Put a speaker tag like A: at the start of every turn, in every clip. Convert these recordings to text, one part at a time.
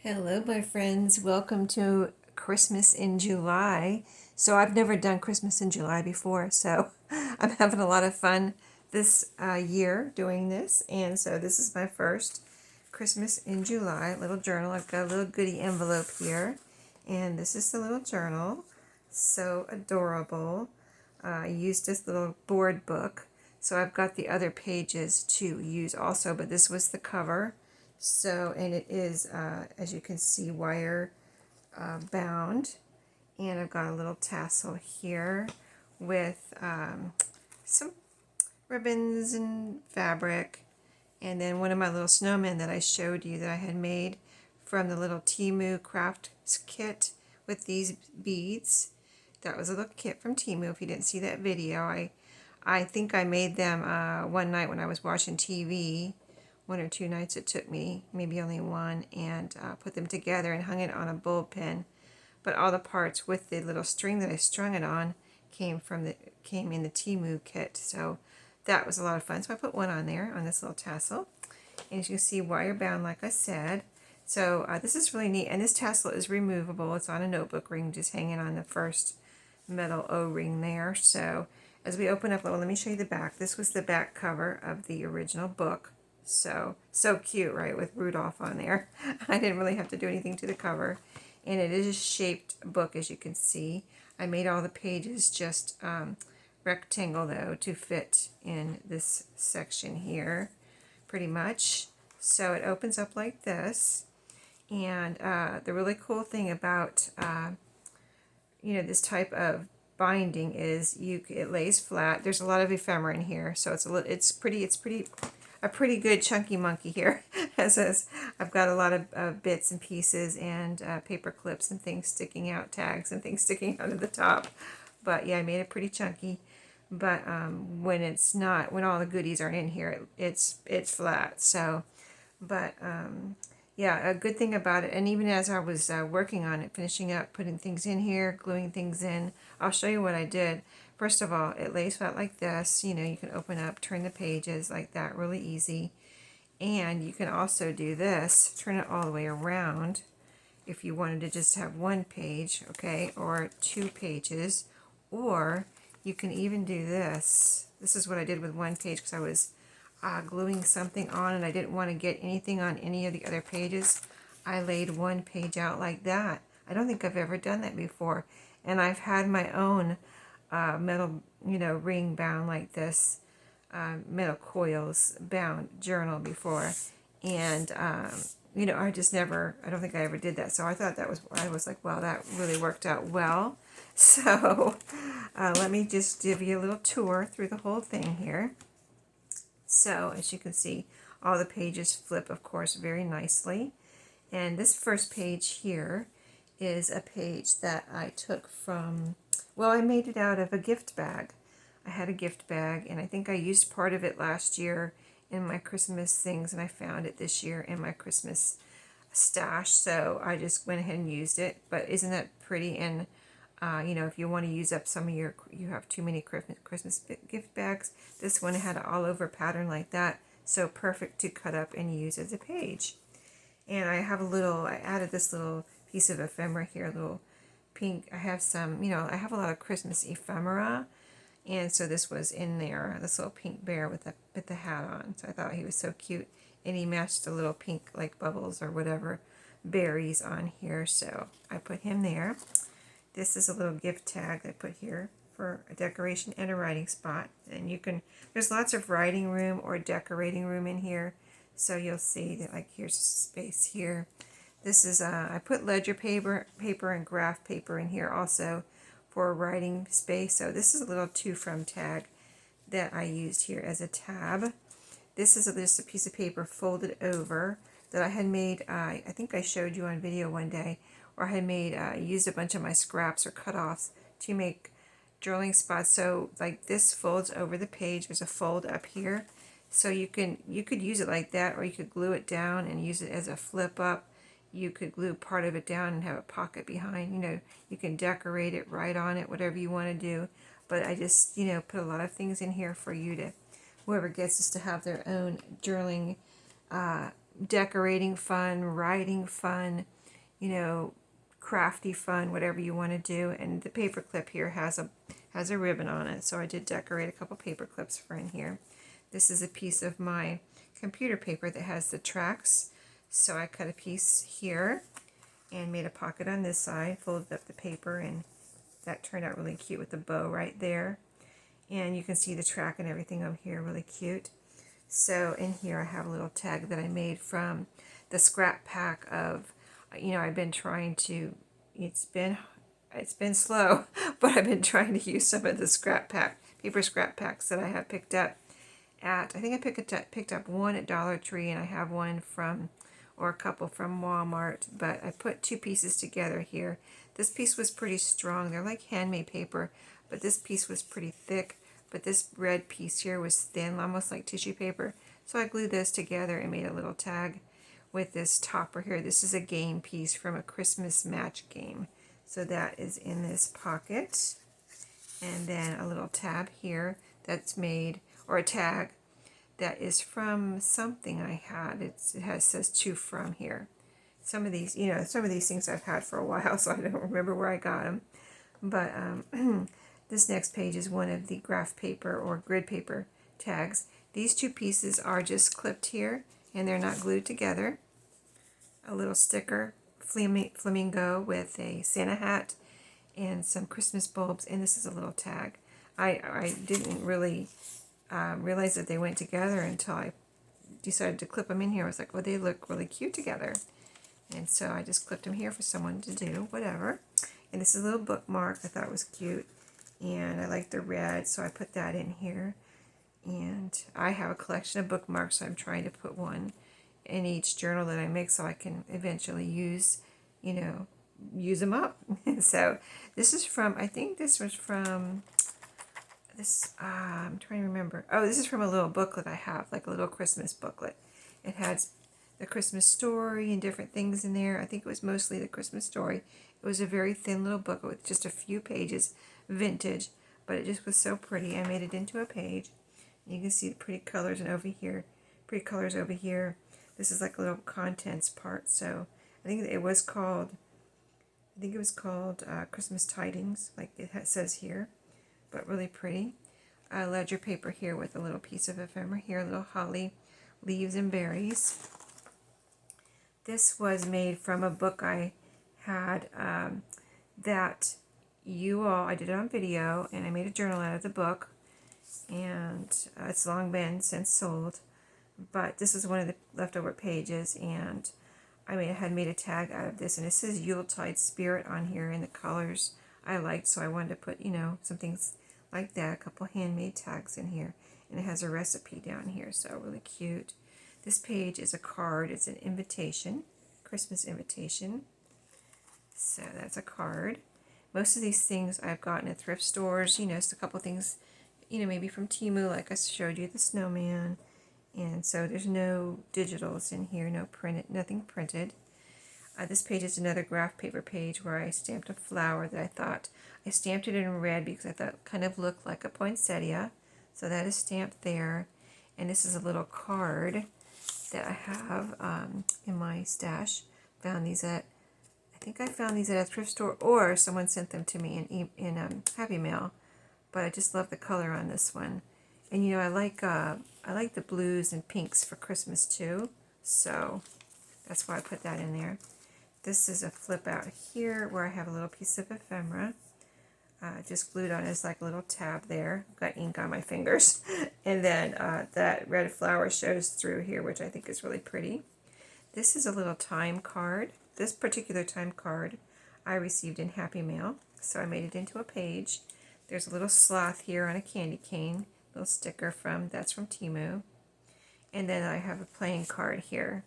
A: Hello, my friends. Welcome to Christmas in July. So, I've never done Christmas in July before, so I'm having a lot of fun this year doing this. And so, this is my first Christmas in July little journal. I've got a little goodie envelope here, and this is the little journal. So adorable. I used this little board book. So, I've got the other pages to use also, but this was the cover. So, and it is, as you can see, wire bound. And I've got a little tassel here with some ribbons and fabric. And then one of my little snowmen that I showed you that I had made from the little Temu craft kit with these beads. That was a little kit from Temu. If you didn't see that video, I think I made them one night when I was watching TV. 1 or 2 nights it took me, maybe only one, and put them together and hung it on a bulb pin. But all the parts with the little string that I strung it on came in the Temu kit. So that was a lot of fun. So I put one on there on this little tassel. And as you can see, wire bound, like I said. So this is really neat. And this tassel is removable. It's on a notebook ring, just hanging on the first metal O-ring there. So as we open up, well, let me show you the back. This was the back cover of the original book. So cute, right, with Rudolph on there. I didn't really have to do anything to the cover. And it is a shaped book, as you can see. I made all the pages just rectangle, though, to fit in this section here, pretty much. So it opens up like this. And the really cool thing about this type of binding is it lays flat. There's a lot of ephemera in here, so it's a pretty good chunky monkey here. As I've got a lot of bits and pieces and paper clips and things sticking out, tags and things sticking out of the top. But yeah, I made it pretty chunky. But when all the goodies aren't in here, it's flat. So, but yeah, a good thing about it, and even as I was working on it, finishing up, putting things in here, gluing things in, I'll show you what I did. First of all, it lays flat like this. You can open up, turn the pages like that, really easy. And you can also do this, turn it all the way around if you wanted to just have one page, okay, or 2 pages. Or you can even do this. This is what I did with one page because I was gluing something on and I didn't want to get anything on any of the other pages. I laid one page out like that. I don't think I've ever done that before. And I've had my own metal, ring bound like this, metal coils bound journal before. And, I don't think I ever did that. So I thought I was like, wow, that really worked out well. So let me just give you a little tour through the whole thing here. So as you can see, all the pages flip, of course, very nicely. And this first page here is a page that I took from, well, I made it out of a gift bag. I had a gift bag, and I think I used part of it last year in my Christmas things, and I found it this year in my Christmas stash. So I just went ahead and used it. But isn't that pretty? And if you want to use up some of you have too many Christmas gift bags, this one had an all over pattern like that, so perfect to cut up and use as a page. And I added this little piece of ephemera here, a little pink. I have I have a lot of Christmas ephemera, and so this was in there, this little pink bear with the hat on. So I thought he was so cute, and he matched the little pink like bubbles or whatever berries on here, so I put him there. This is a little gift tag I put here for a decoration and a writing spot. And there's lots of writing room or decorating room in here. So you'll see that, like, here's space here. This is, I put ledger paper and graph paper in here also for writing space. So this is a little to from tag that I used here as a tab. This is just a piece of paper folded over that I had made, I think I showed you on video one day, or I had made, used a bunch of my scraps or cut-offs to make drilling spots. So like this folds over the page. There's a fold up here. So you could use it like that, or you could glue it down and use it as a flip up. You could glue part of it down and have a pocket behind. You can decorate it, write on it, whatever you want to do. But I just, put a lot of things in here for whoever gets this to have their own journaling decorating fun, writing fun, you know, crafty fun, whatever you want to do. And the paper clip here has a ribbon on it, so I did decorate a couple paper clips for in here. This is a piece of my computer paper that has the tracks, so I cut a piece here and made a pocket on this side, folded up the paper, and that turned out really cute with the bow right there. And you can see the track and everything over here, really cute. So in here I have a little tag that I made from the scrap pack of, I've been trying to, it's been slow, but I've been trying to use some of the paper scrap packs that I have picked up I think I picked up one at Dollar Tree, and I have one or a couple from Walmart, but I put two pieces together here. This piece was pretty strong. They're like handmade paper, but this piece was pretty thick, but this red piece here was thin, almost like tissue paper. So I glued those together and made a little tag with this topper here. This is a game piece from a Christmas match game. So that is in this pocket. And then a little tab here that's made, or a tag that is from something I had. Says to from here. Some of these, some of these things I've had for a while, so I don't remember where I got them. But this next page is one of the graph paper or grid paper tags. These two pieces are just clipped here, and they're not glued together. A little sticker, flamingo with a Santa hat, and some Christmas bulbs, and this is a little tag. I didn't really realize that they went together until I decided to clip them in here. I was like, well, they look really cute together. And so I just clipped them here for someone to do, whatever. And this is a little bookmark I thought was cute. And I like the red, so I put that in here. And I have a collection of bookmarks, so I'm trying to put one in each journal that I make so I can eventually use them up. So this is from, I think this was from this, I'm trying to remember. Oh, this is from a little booklet I have, like a little Christmas booklet. It has the Christmas story and different things in there. I think it was mostly the Christmas story. It was a very thin little booklet with just a few pages, vintage, but it just was so pretty. I made it into a page. You can see the pretty colors pretty colors over here. This is like a little contents part. So I think it was called Christmas Tidings, like it says here, but really pretty. Ledger paper here with a little piece of ephemera here, a little holly, leaves and berries. This was made from a book I had that I did it on video, and I made a journal out of the book, and it's long been since sold, but this is one of the leftover pages, and I had made a tag out of this, and it says Yuletide Spirit on here, and the colors I liked, so I wanted to put, some things like that, a couple handmade tags in here, and it has a recipe down here, so really cute. This page is a card. It's an invitation, Christmas invitation. So that's a card. Most of these things I've gotten at thrift stores, just a couple things, maybe from Temu, like I showed you, the snowman. And so there's no digitals in here, nothing printed. This page is another graph paper page where I stamped a flower that I stamped it in red because I thought it kind of looked like a poinsettia. So that is stamped there. And this is a little card that I have in my stash. I think I found these at a thrift store, or someone sent them to me in Happy Mail. But I just love the color on this one. And I like the blues and pinks for Christmas too, so that's why I put that in there. This is a flip out here where I have a little piece of ephemera, just glued on as like a little tab there. I've got ink on my fingers, and then that red flower shows through here, which I think is really pretty. This is a little time card. This particular time card I received in Happy Mail, so I made it into a page. There's a little sloth here on a candy cane. Little sticker that's from Temu. And then I have a playing card here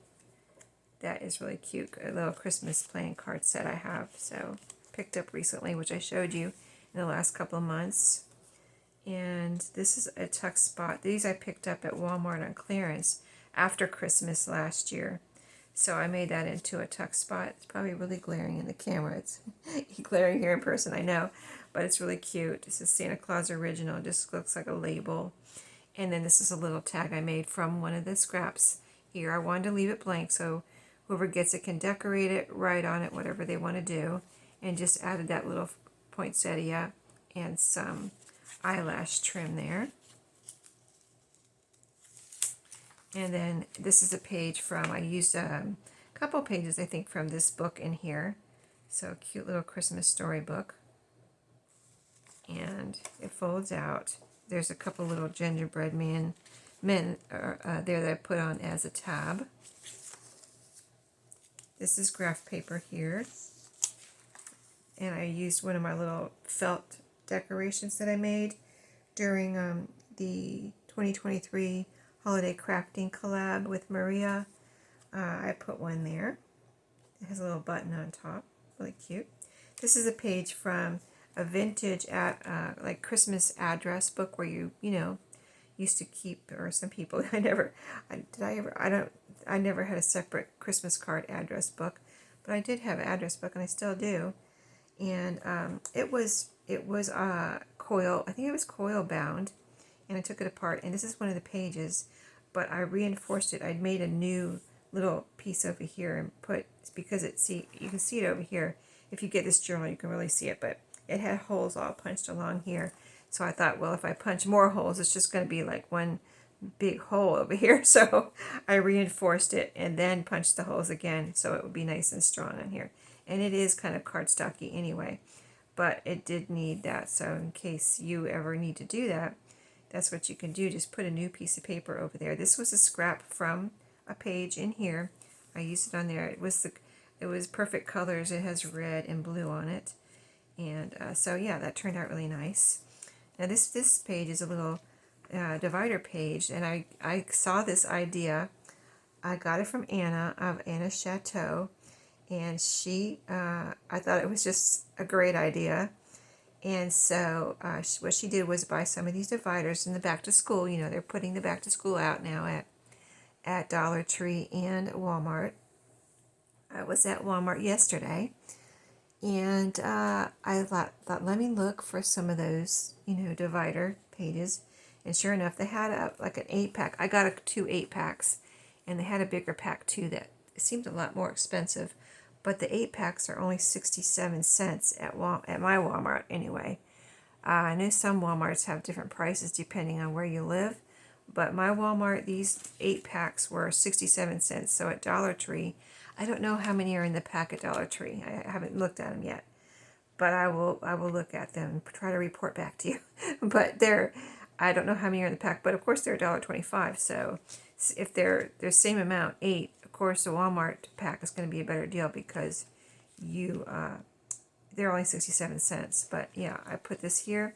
A: that is really cute, a little Christmas playing card set I have, so picked up recently, which I showed you in the last couple of months. And this is a tuck spot. These I picked up at Walmart on clearance after Christmas last year, so I made that into a tuck spot. It's probably really glaring in the camera. It's glaring here in person, I know, but it's really cute. This is Santa Claus Original. It just looks like a label. And then this is a little tag I made from one of the scraps here. I wanted to leave it blank so whoever gets it can decorate it, write on it, whatever they want to do, and just added that little poinsettia and some eyelash trim there. And then this is a page from, I used a couple pages I think from this book in here. So cute little Christmas storybook. And it folds out. There's a couple little gingerbread men there that I put on as a tab. This is graph paper here. And I used one of my little felt decorations that I made during the 2023 holiday crafting collab with Maria. I put one there. It has a little button on top, really cute. This is a page from a vintage like Christmas address book where you used to keep, or some people, I never had a separate Christmas card address book, but I did have an address book and I still do. And it was coil, I think it was coil bound, and I took it apart, and this is one of the pages, but I reinforced it. I'd made a new little piece over here and put, because you can see it over here. If you get this journal, you can really see it, but it had holes all punched along here. So I thought, well, if I punch more holes, it's just going to be like one big hole over here. So I reinforced it and then punched the holes again so it would be nice and strong on here. And it is kind of cardstocky anyway, but it did need that. So in case you ever need to do that, that's what you can do. Just put a new piece of paper over there. This was a scrap from a page in here. I used it on there. It was perfect colors. It has red and blue on it. And so yeah, that turned out really nice. Now this page is a little divider page, and I saw this idea. I got it from Anna of Anna's Chateau, and I thought it was just a great idea. And so what she did was buy some of these dividers in the back to school. They're putting the back to school out now at Dollar Tree and Walmart. I was at Walmart yesterday, and I thought, let me look for some of those, divider pages. And sure enough, they had like an 8-pack. I got 2 8-packs, and they had a bigger pack too that seemed a lot more expensive. But the 8-packs are only 67 cents at my Walmart anyway. I know some Walmarts have different prices depending on where you live. But my Walmart, these 8-packs were 67 cents. So at Dollar Tree, I don't know how many are in the pack at Dollar Tree. I haven't looked at them yet. But I will look at them and try to report back to you. But I don't know how many are in the pack. But of course they're $1.25. So if they're the same amount, 8, of course the Walmart pack is going to be a better deal because they're only 67 cents. But yeah, I put this here,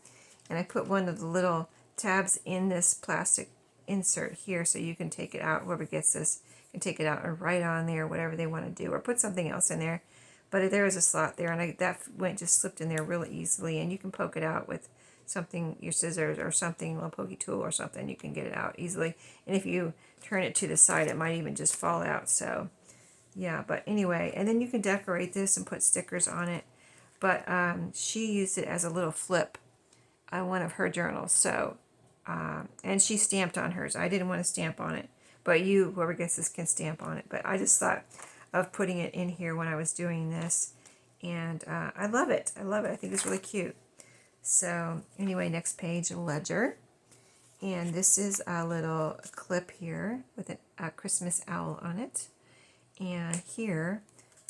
A: and I put one of the little tabs in this plastic insert here so you can take it out. Whoever gets this can take it out and write on there whatever they want to do, or put something else in there. But there is a slot there, and that just slipped in there really easily, and you can poke it out with something, your scissors or something, a little pokey tool or something. You can get it out easily, and if you turn it to the side, it might even just fall out. So yeah, but anyway, and then you can decorate this and put stickers on it. But she used it as a little flip on one of her journals. So and she stamped on hers. I didn't want to stamp on it, but whoever gets this, can stamp on it. But I just thought of putting it in here when I was doing this, and I love it. I think it's really cute. So anyway, next page, ledger. And this is a little clip here with a Christmas owl on it. And here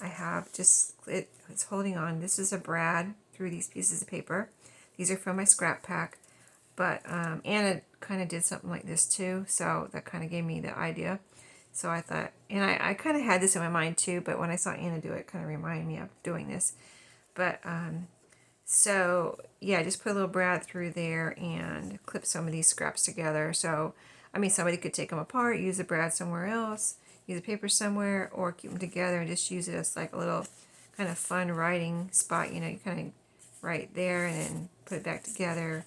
A: I have it's holding on. This is a brad through these pieces of paper. These are from my scrap pack. But Anna kind of did something like this too. So that kind of gave me the idea. So I thought, and I kind of had this in my mind too, but when I saw Anna do it, it kind of reminded me of doing this. But so yeah, I just put a little brad through there and clip some of these scraps together. So, I mean, somebody could take them apart, use the brad somewhere else, use the paper somewhere, or keep them together and just use it as like a little kind of fun writing spot. You kind of write there and then put it back together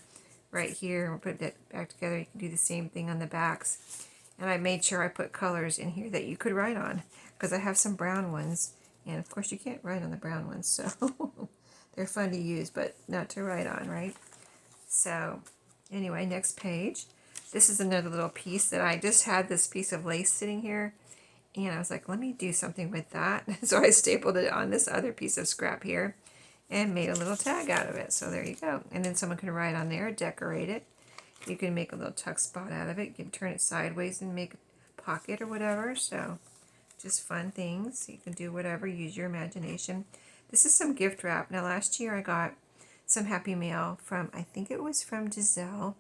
A: right here, and put it back together. You can do the same thing on the backs. And I made sure I put colors in here that you could write on, because I have some brown ones, and of course you can't write on the brown ones, so they're fun to use, but not to write on, right? So anyway, next page. This is another little piece that I just had this piece of lace sitting here, And I was like, let me do something with that. So I stapled it on this other piece of scrap here and made a little tag out of it. So there you go. And then someone can write on there, decorate it. You can make a little tuck spot out of it. You can turn it sideways and make a pocket or whatever. So just fun things. You can do whatever. Use your imagination. This is some gift wrap. Now last year I got some Happy Mail from, I think it was from Giselle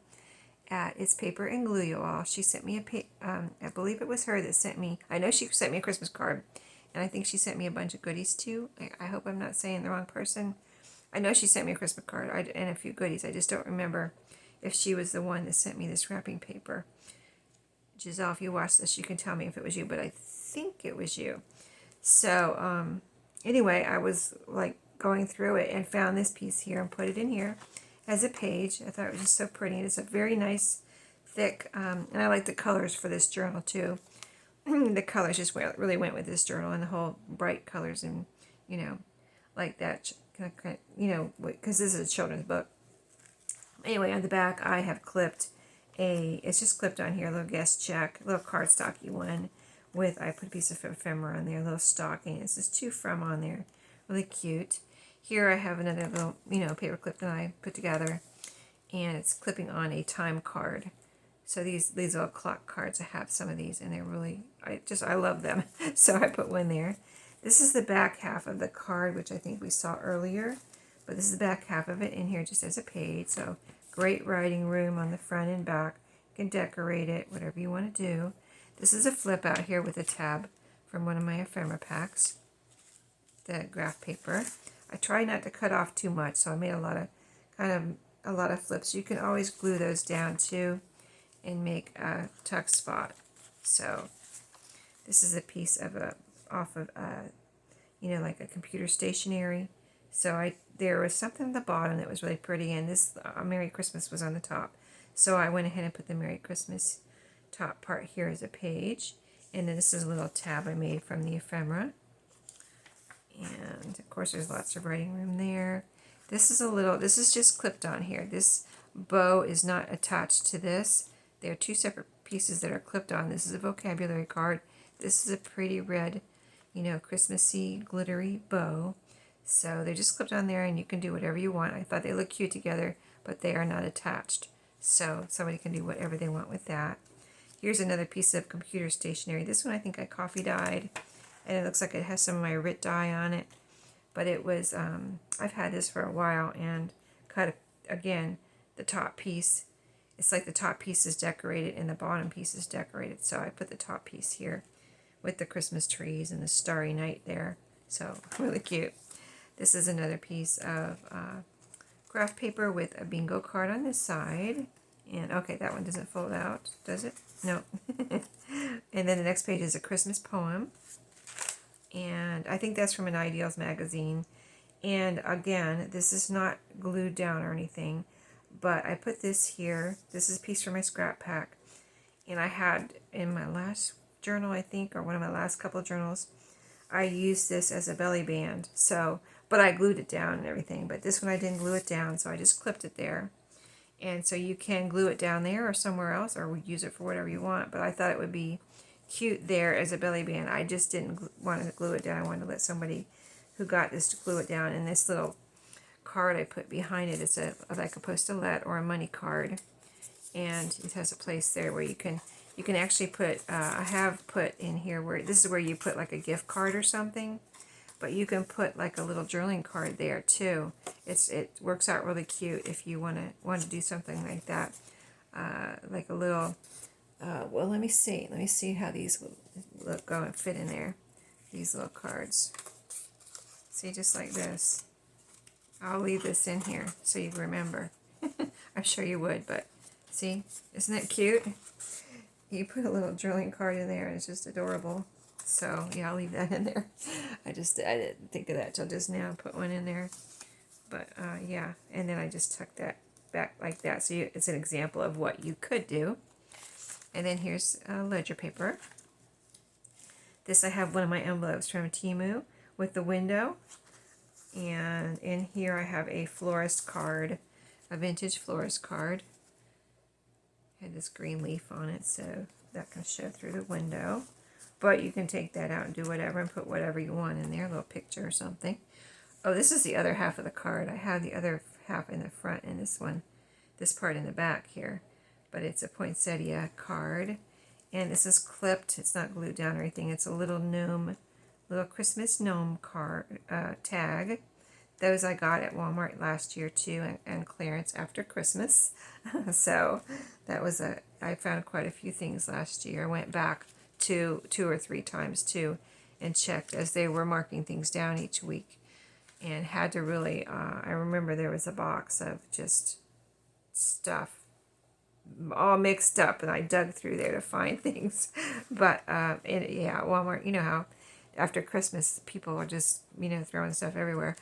A: at It's Paper and Glue You All. She sent me I believe it was her that sent me, I know she sent me a Christmas card, and I think she sent me a bunch of goodies too. I hope I'm not saying the wrong person. I know she sent me a Christmas card and a few goodies. I just don't remember if she was the one that sent me this wrapping paper. Giselle, if you watch this, you can tell me if it was you, but I think it was you. So, anyway, I was like going through it and found this piece here and put it in here as a page. I thought it was just so pretty. It's a very nice, thick, and I like the colors for this journal too. The colors just really went with this journal, and the whole bright colors and, you know, like that, you know, because this is a children's book. Anyway, on the back, I have clipped it's just clipped on here, a little guest check, a little cardstocky one with, I put a piece of ephemera on there, a little stocking. It's just two from on there, really cute. Here I have another little, you know, paper clip that I put together, and it's clipping on a time card. So these little clock cards, I have some of these, and they're really, I love them. So I put one there. This is the back half of the card, which I think we saw earlier, but this is the back half of it in here just as a page. So great writing room on the front and back. You can decorate it, whatever you want to do. This is a flip out here with a tab from one of my ephemera packs, the graph paper. I try not to cut off too much, so I made a lot of flips. You can always glue those down too and make a tuck spot. So this is a piece of off of you know, like a computer stationery. So there was something at the bottom that was really pretty, and this Merry Christmas was on the top. So I went ahead and put the Merry Christmas top part here as a page. And then this is a little tab I made from the ephemera. And of course there's lots of writing room there. This is just clipped on here. This bow is not attached to this. There are two separate pieces that are clipped on. This is a vocabulary card. This is a pretty red, you know, Christmassy glittery bow. So they're just clipped on there, and you can do whatever you want. I thought they looked cute together, but they are not attached. So somebody can do whatever they want with that. Here's another piece of computer stationery. This one I think I coffee dyed, and it looks like it has some of my Rit dye on it. But it was, I've had this for a while, and cut, again, the top piece. It's like the top piece is decorated and the bottom piece is decorated. So I put the top piece here with the Christmas trees and the starry night there. So really cute. This is another piece of graph paper with a bingo card on this side. And okay, that one doesn't fold out, does it? No. And then the next page is a Christmas poem. And I think that's from an Ideals magazine. And again, this is not glued down or anything, but I put this here. This is a piece from my scrap pack. And I had in my last journal, I think, or one of my last couple of journals, I used this as a belly band. So, but I glued it down and everything. But this one I didn't glue it down, so I just clipped it there. And so you can glue it down there or somewhere else, or use it for whatever you want. But I thought it would be cute there as a belly band. I just didn't want to glue it down. I wanted to let somebody who got this to glue it down. And this little card I put behind it is like a post-it or a money card. And it has a place there where you can actually put, I have put in here where, this is where you put like a gift card or something. But you can put like a little journaling card there too. It works out really cute if you want to do something like that. Like a little, well, let me see how these will go and fit in there. These little cards. See, just like this. I'll leave this in here so you remember. I'm sure you would, but see, isn't it cute? You put a little journaling card in there and it's just adorable. So yeah, I'll leave that in there. I didn't think of that till just now. Put one in there, but yeah, and then I just tuck that back like that. So it's an example of what you could do. And then here's ledger paper. This I have one of my envelopes from Temu with the window, and in here I have a florist card, a vintage florist card. Had this green leaf on it, so that can show through the window. but you can take that out and do whatever and put whatever you want in there, a little picture or something. Oh, this is the other half of the card. I have the other half in the front and this part in the back here. But it's a poinsettia card. And this is clipped. It's not glued down or anything. It's a little gnome, little Christmas gnome card tag. Those I got at Walmart last year too, and clearance after Christmas. So that was I found quite a few things last year. I went back two or three times too and checked as they were marking things down each week, and had to really, I remember there was a box of just stuff all mixed up, and I dug through there to find things. But yeah, Walmart, you know how after Christmas people are just, throwing stuff everywhere.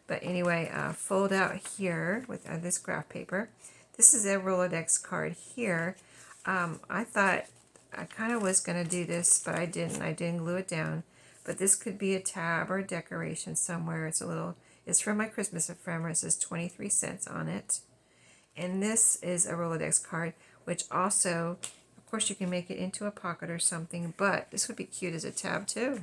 A: But anyway, fold out here with this graph paper. This is a Rolodex card here. I thought I kind of was going to do this, but I didn't. I didn't glue it down. But this could be a tab or a decoration somewhere. It's from my Christmas ephemera. It says 23 cents on it. And this is a Rolodex card, which also, of course, you can make it into a pocket or something, but this would be cute as a tab too.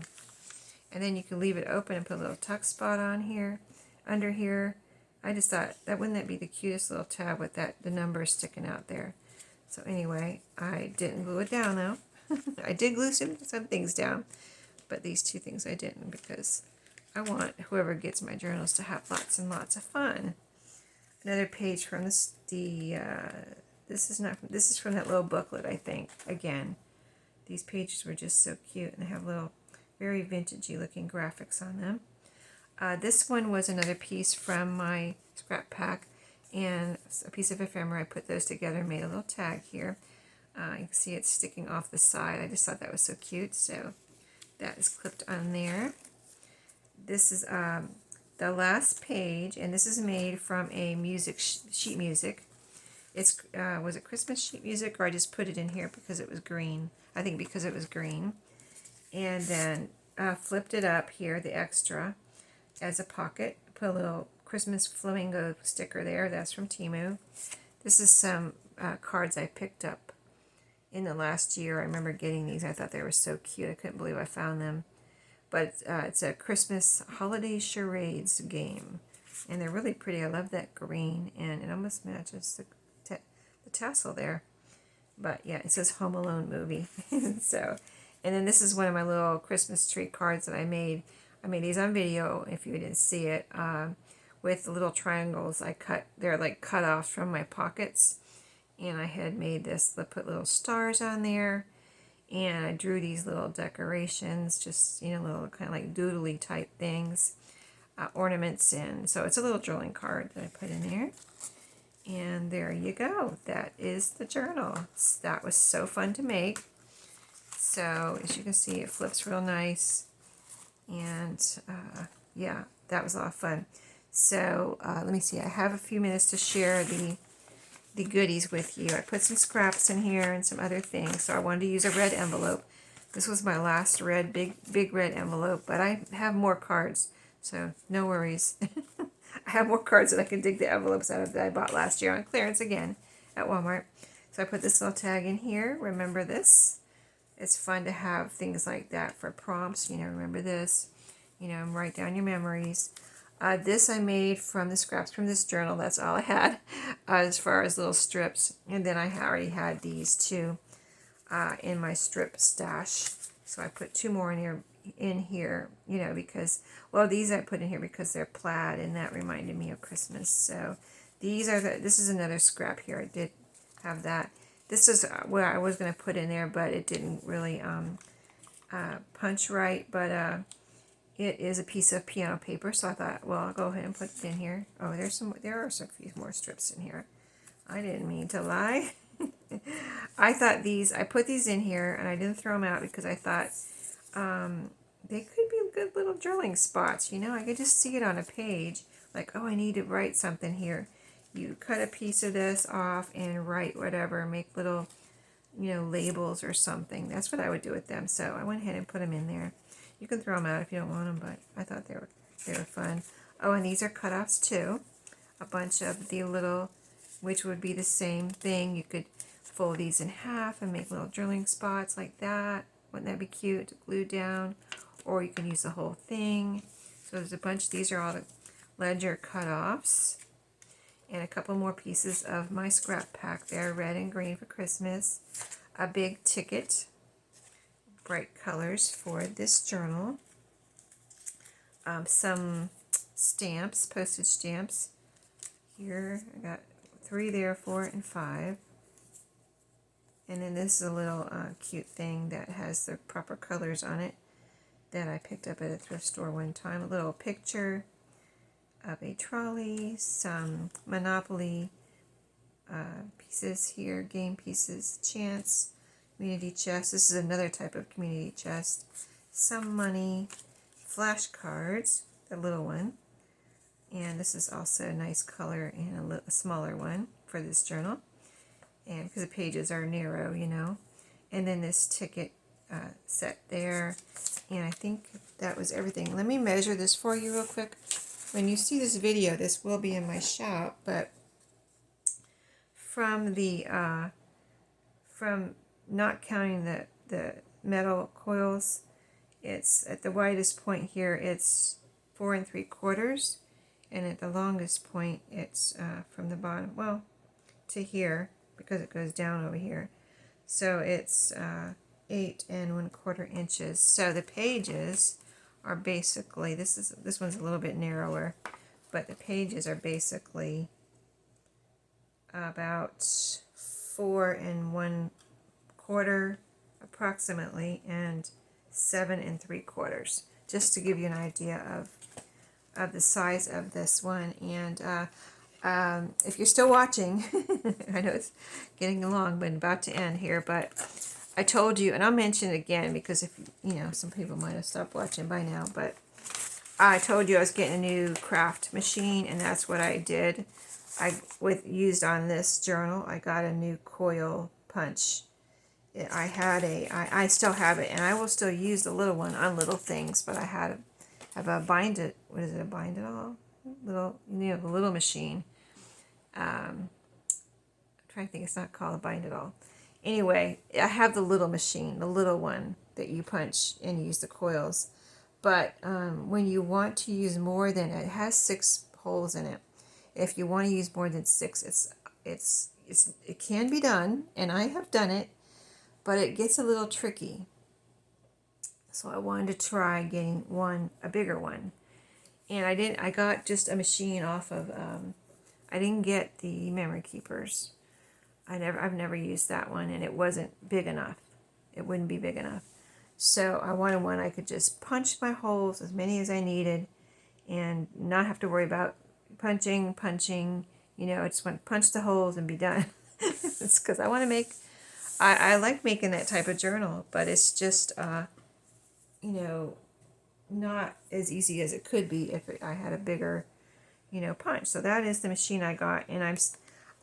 A: And then you can leave it open and put a little tuck spot on here, under here. I just thought, wouldn't that be the cutest little tab with the numbers sticking out there? So anyway, I didn't glue it down though. I did glue some things down, but these two things I didn't, because I want whoever gets my journals to have lots and lots of fun. Another page from this is from that little booklet, I think. Again, these pages were just so cute, and they have little very vintagey looking graphics on them. This one was another piece from my scrap pack, and a piece of ephemera. I put those together and made a little tag here. You can see it's sticking off the side. I just thought that was so cute, so that is clipped on there. This is the last page, and this is made from a sheet music. It's was it Christmas sheet music, or I just put it in here because it was green? I think because it was green. And then flipped it up here, the extra, as a pocket. Put a little Christmas flamingo sticker there. That's from Temu. This is some cards I picked up in the last year. I remember getting these. I thought they were so cute. I couldn't believe I found them. But it's a Christmas holiday charades game. And they're really pretty. I love that green. And it almost matches the tassel there. But yeah, it says Home Alone movie. So, and then this is one of my little Christmas tree cards that I made. I made these on video, if you didn't see it, with the little triangles I cut. They're like cut off from my pockets. And I had made this, I put little stars on there. And I drew these little decorations, just, little kind of like doodly type things, ornaments in. So it's a little drawing card that I put in there. And there you go. That is the journal. That was so fun to make. So as you can see, it flips real nice. And yeah, that was a lot of fun. So let me see. I have a few minutes to share the goodies with you. I put some scraps in here and some other things, so I wanted to use a red envelope. This was my last big red envelope, but I have more cards, so no worries. I have more cards that I can dig the envelopes out of that I bought last year on clearance again at Walmart. So I put this little tag in here. Remember this. It's fun to have things like that for prompts. Remember this. Write down your memories. This I made from the scraps from this journal. That's all I had as far as little strips. And then I already had these two in my strip stash. So I put two more in here, because, well, these I put in here because they're plaid, and that reminded me of Christmas. So this is another scrap here. I did have that. This is what I was going to put in there, but it didn't really punch right. But it is a piece of piano paper, so I thought, well, I'll go ahead and put it in here. Oh, there are some few more strips in here. I didn't mean to lie. I put these in here, and I didn't throw them out because I thought they could be good little drilling spots. I could just see it on a page, like, oh, I need to write something here. You cut a piece of this off and write whatever, make little, labels or something. That's what I would do with them. So I went ahead and put them in there. You can throw them out if you don't want them, but I thought they were fun. Oh, and these are cutoffs too. A bunch of the little, which would be the same thing. You could fold these in half and make little drilling spots like that. Wouldn't that be cute to glue down? Or you can use the whole thing. So there's a bunch. These are all the ledger cut-offs. And a couple more pieces of my scrap pack there, red and green for Christmas. A big ticket, bright colors for this journal. Some stamps, postage stamps. Here, I got 3 there, 4 and 5. And then this is a little cute thing that has the proper colors on it that I picked up at a thrift store one time. A little picture of a trolley, some Monopoly pieces here, game pieces, chance, community chest. This is another type of community chest. Some money, flashcards, the little one. And this is also a nice color and a smaller one for this journal. And because the pages are narrow, you know. And then this ticket set there. And I think that was everything. Let me measure this for you real quick. When you see this video, this will be in my shop, but from the from not counting the metal coils, it's at the widest point here, it's 4 3/4, and at the longest point, it's from the bottom, well, to here, because it goes down over here. So it's 8 1/4 inches. So the pages are basically, this one's a little bit narrower, but the pages are basically about 4 1/4 approximately, and 7 3/4, just to give you an idea of the size of this one. And if you're still watching, I know it's getting along, but about to end here, but I told you, and I'll mention it again because if you know, some people might have stopped watching by now, but I told you I was getting a new craft machine, and that's what I did. Used on this journal, I got a new coil punch. I still have it, and I will still use the little one on little things, but I have a bind it. What is it? A bind it all? Little, you know, the little machine. I'm trying to think. It's not called a bind it all. Anyway, I have the little machine, the little one that you punch and use the coils. But when you want to use more than, it has 6 holes in it. If you want to use more than 6, it can be done, and I have done it, but it gets a little tricky. So I wanted to try getting a bigger one, and I didn't. I got just a machine off of. I didn't get the memory keepers. I've never used that one, and it wasn't big enough. It wouldn't be big enough. So I wanted one I could just punch my holes, as many as I needed, and not have to worry about punching. You know, I just want to punch the holes and be done. It's because I want to make. I like making that type of journal, but it's just, you know, not as easy as it could be if I had a bigger, you know, punch. So that is the machine I got, and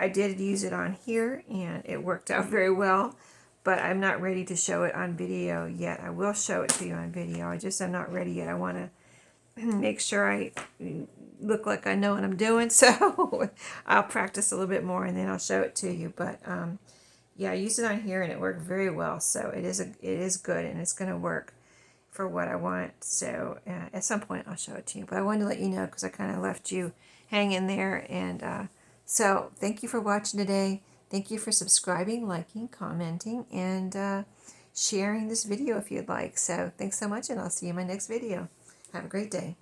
A: I did use it on here, and it worked out very well, but I'm not ready to show it on video yet. I will show it to you on video. I just am not ready yet. I want to make sure I look like I know what I'm doing, so I'll practice a little bit more, and then I'll show it to you. But yeah, I used it on here, and it worked very well, so it is good, and it's going to work for what I want. So at some point I'll show it to you, but I wanted to let you know because I kind of left you hanging there. And so thank you for watching today. Thank you for subscribing, liking, commenting, and sharing this video if you'd like. So thanks so much, and I'll see you in my next video. Have a great day.